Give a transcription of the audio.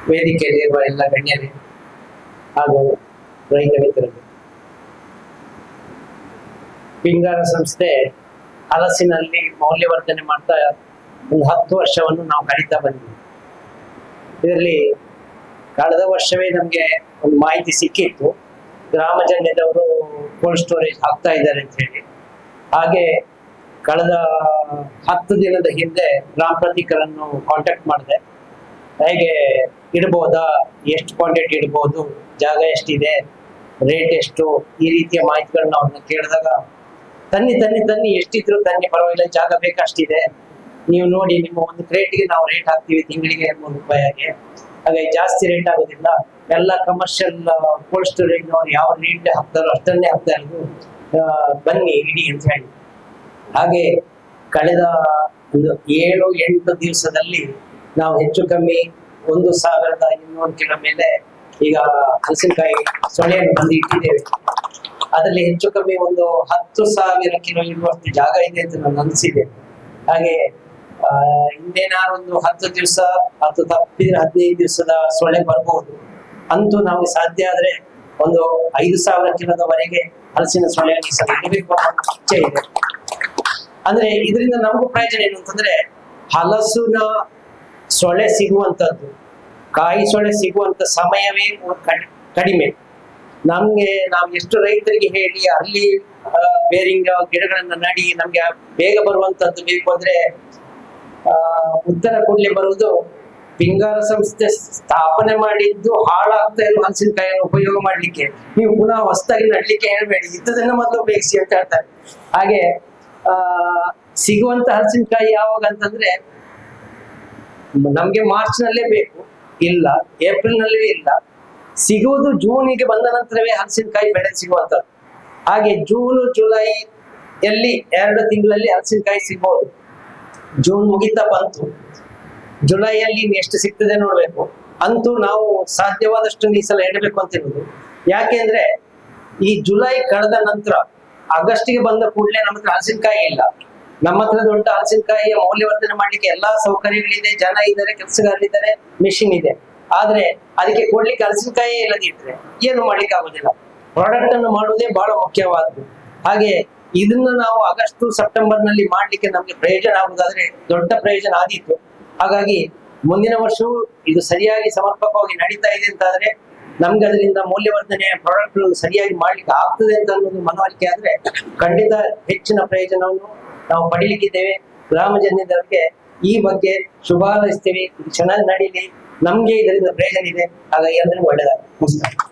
ವೇದಿಕೆಯಲ್ಲಿರುವ ಎಲ್ಲ ಗಣ್ಯರೇ ಹಾಗೂ ರೈತ ಮಿತ್ರರು, ಪಿಂಗಾರ ಸಂಸ್ಥೆ ಹಲಸಿನಲ್ಲಿ ಮೌಲ್ಯವರ್ಧನೆ ಮಾಡ್ತಾ ಒಂದು 10 ವರ್ಷವನ್ನು ನಾವು ಕಳೀತಾ ಬಂದಿದ್ದೀವಿ. ಇದರಲ್ಲಿ ಕಳೆದ ವರ್ಷವೇ ನಮಗೆ ಒಂದು ಮಾಹಿತಿ ಸಿಕ್ಕಿತ್ತು, ಗ್ರಾಮಜನ್ಯದವರು ಕೋಲ್ಡ್ ಸ್ಟೋರೇಜ್ ಹಾಕ್ತಾ ಇದ್ದಾರೆ ಅಂತ ಹೇಳಿ. ಹಾಗೆ ಕಳೆದ 10 ದಿನದ ಹಿಂದೆ ಗ್ರಾಮ ಪ್ರತೀಕರನ್ನು ಕಾಂಟ್ಯಾಕ್ಟ್ ಮಾಡಿದೆ. ಹೇಗೆ ಇಡ್ಬೋದಾ, ಎಷ್ಟು ಕ್ವಾಂಟಿಟಿ ಇಡ್ಬೋದು, ಜಾಗ ಎಷ್ಟಿದೆ, ರೇಟ್ ಎಷ್ಟು, ಈ ರೀತಿಯ ಮಾಹಿತಿಗಳನ್ನ ಅವ್ರನ್ನ ಕೇಳಿದಾಗ ತನ್ನಿ ಎಷ್ಟಿದ್ರು ತನ್ನಿ, ಪರವಾಗಿಲ್ಲ, ಜಾಗ ಬೇಕಷ್ಟಿದೆ, ನೀವು ನೋಡಿ ನಿಮ್ಮ ಒಂದು ಕ್ರೇಟ್ಗೆ ನಾವು ರೇಟ್ ಹಾಕ್ತೀವಿ ತಿಂಗಳಿಗೆ 3 ರೂಪಾಯಿಗೆ, ಹಾಗೆ ಜಾಸ್ತಿ ರೇಟ್ ಆಗೋದಿಲ್ಲ, ಎಲ್ಲ ಕಮರ್ಷಿಯಲ್ ಕೋಲ್ಡ್ ಸ್ಟೋರೇಜ್ ನಾವು ಯಾವ ರೇಟ್ ಹಾಕ್ತಾರೋ ಅಷ್ಟನ್ನೇ ಹಾಕ್ತಾ ಇರೋದು, ಬನ್ನಿ ಇಡಿ ಅಂತ ಹೇಳಿ. ಹಾಗೆ ಕಳೆದ ಒಂದು 7-8 ದಿವಸದಲ್ಲಿ ನಾವು ಹೆಚ್ಚು ಕಮ್ಮಿ 1200 ಕಿಲೋ ಮೇಲೆ ಈಗ ಹಲಸಿನಕಾಯಿ ಸೊಳೆಯನ್ನು ಬಂದು ಇಟ್ಟಿದ್ದೇವೆ. ಅದರಲ್ಲಿ ಹೆಚ್ಚು ಕಮ್ಮಿ ಒಂದು 10,000 ಕಿಲೋ ಇರುವಷ್ಟು ಜಾಗ ಇದೆ ಅಂತ ನಾನು ಅನಿಸಿದೆ. ಹಾಗೆ ಇನ್ನೇನಾದ್ರು ಒಂದು 10 ದಿವಸ ಅಥವಾ ತಪ್ಪಿದ್ರೆ 15 ದಿವಸದ ಸೊಳ್ಳೆ ಬರ್ಬಹುದು. ಅಂತೂ ನಾವು ಸಾಧ್ಯ ಆದ್ರೆ ಒಂದು 5,000 ಕಿಲೋದವರೆಗೆ ಹಲಸಿನ ಸೊಳ್ಳೆಯನ್ನು ಇಡಬೇಕು ಅನ್ನೋ ಇಚ್ಛೆ ಇದೆ. ಅಂದ್ರೆ ಇದರಿಂದ ನಮಗೂ ಪ್ರಯೋಜನ ಏನು ಅಂತಂದ್ರೆ, ಹಲಸಿನ ಸೊಳ್ಳೆ ಸಿಗುವಂತದ್ದು, ಕಾಯಿ ಸೊಳ್ಳೆ ಸಿಗುವಂತ ಸಮಯವೇ ಕಡಿಮೆ. ನಮ್ಗೆ ನಾವು ಎಷ್ಟು ರೈತರಿಗೆ ಹೇಳಿ ಅಲ್ಲಿ ಬೇರಿಂಗ್ ಗಿಡಗಳನ್ನ ನಡಿ ನಮ್ಗೆ ಬೇಗ ಬರುವಂತದ್ದು ಬೇಕು ಅಂದ್ರೆ ಉತ್ತರ ಕೂಡಲೇ ಬರುವುದು ಪಿಂಗಾರ ಸಂಸ್ಥೆ ಸ್ಥಾಪನೆ ಮಾಡಿದ್ದು ಹಾಳಾಗ್ತಾ ಇರುವ ಹಲಸಿನಕಾಯಿಯನ್ನು ಉಪಯೋಗ ಮಾಡ್ಲಿಕ್ಕೆ, ನೀವು ಪುನಃ ಹೊಸದಾಗಿ ನಡ್ಲಿಕ್ಕೆ ಹೇಳ್ಬೇಡಿ, ಇದ್ದದನ್ನ ಮೊದಲು ಉಪಯೋಗಿಸಿ ಅಂತ ಹೇಳ್ತಾರೆ. ಹಾಗೆ ಸಿಗುವಂತ ಹಲಸಿನಕಾಯಿ ಯಾವಾಗ ಅಂತಂದ್ರೆ ನಮ್ಗೆ ಮಾರ್ಚ್ ನಲ್ಲೇ ಬೇಕು, ಇಲ್ಲ ಏಪ್ರಿಲ್ ನಲ್ಲೇ ಇಲ್ಲ, ಸಿಗುವುದು ಜೂನಿಗೆ ಬಂದ ನಂತರವೇ ಹಲಸಿನಕಾಯಿ ಬೆಳೆ ಸಿಗುವಂತದ್ದು. ಹಾಗೆ ಜೂನ್ ಜುಲೈಯಲ್ಲಿ 2 ತಿಂಗಳಲ್ಲಿ ಹಲಸಿನಕಾಯಿ ಸಿಗ್ಬಹುದು. ಜೂನ್ ಮುಗಿತಾ ಬಂತು, ಜುಲೈಯಲ್ಲಿ ಎಷ್ಟು ಸಿಗ್ತದೆ ನೋಡ್ಬೇಕು. ಅಂತೂ ನಾವು ಸಾಧ್ಯವಾದಷ್ಟು ಈ ಸಲ ಇಡಬೇಕು ಅಂತ ಇರುವುದು. ಯಾಕೆಂದ್ರೆ ಈ ಜುಲೈ ಕಳೆದ ನಂತರ ಆಗಸ್ಟ್ಗೆ ಬಂದ ಕೂಡಲೇ ನಮ್ಮ ಹತ್ರ ಹಲಸಿನಕಾಯಿ ಇಲ್ಲ. ನಮ್ಮ ಹತ್ರ ದೊಡ್ಡ ಹಲಸಿನಕಾಯಿಯ ಮೌಲ್ಯವರ್ಧನೆ ಮಾಡ್ಲಿಕ್ಕೆ ಎಲ್ಲಾ ಸೌಕರ್ಯಗಳಿದೆ, ಜನ ಇದ್ದಾರೆ, ಕೆಲಸಗಾರರಿದ್ದಾರೆ, ಮೆಷಿನ್ ಇದೆ. ಆದ್ರೆ ಅದಕ್ಕೆ ಕೊಡ್ಲಿಕ್ಕೆ ಹಲಸಿನಕಾಯಿ ಇಲ್ಲದಿದ್ರೆ ಏನು ಮಾಡ್ಲಿಕ್ಕೆ ಆಗುದಿಲ್ಲ. ಪ್ರಾಡಕ್ಟ್ ಅನ್ನು ಮಾಡುವುದೇ ಬಹಳ ಮುಖ್ಯವಾದ್ದು. ಹಾಗೆ ಇದನ್ನ ನಾವು ಆಗಸ್ಟ್ ಸೆಪ್ಟೆಂಬರ್ ನಲ್ಲಿ ಮಾಡ್ಲಿಕ್ಕೆ ನಮ್ಗೆ ಪ್ರಯೋಜನ ಆಗುದಾದ್ರೆ ದೊಡ್ಡ ಪ್ರಯೋಜನ ಆದೀತು. ಹಾಗಾಗಿ ಮುಂದಿನ ವರ್ಷವೂ ಇದು ಸರಿಯಾಗಿ ಸಮರ್ಪಕವಾಗಿ ನಡೀತಾ ಇದೆ ಅಂತಾದ್ರೆ, ನಮ್ಗೆ ಅದರಿಂದ ಮೌಲ್ಯವರ್ಧನೆಯ ಪ್ರಾಡಕ್ಟ್ ಸರಿಯಾಗಿ ಮಾಡ್ಲಿಕ್ಕೆ ಆಗ್ತದೆ ಅಂತ ಅನ್ನೋದು ಮನವರಿಕೆ ಆದ್ರೆ ಖಂಡಿತ ಹೆಚ್ಚಿನ ಪ್ರಯೋಜನವನ್ನು ನಾವು ಪಡಿಲಿಕ್ಕಿದ್ದೇವೆ. ಗ್ರಾಮ ಜನರಿಗೆ ಈ ಬಗ್ಗೆ ಶುಭ ಹಾರೈಸ್ತೇವೆ. ಚೆನ್ನಾಗಿ ನಡೀಲಿ, ನಮ್ಗೆ ಇದರಿಂದ ಪ್ರಯೋಜನ ಇದೆ. ಹಾಗಾಗಿ ಎಲ್ಲರಿಗೂ ಒಳ್ಳೆಯದಾಗಲಿ. ನಮಸ್ಕಾರ.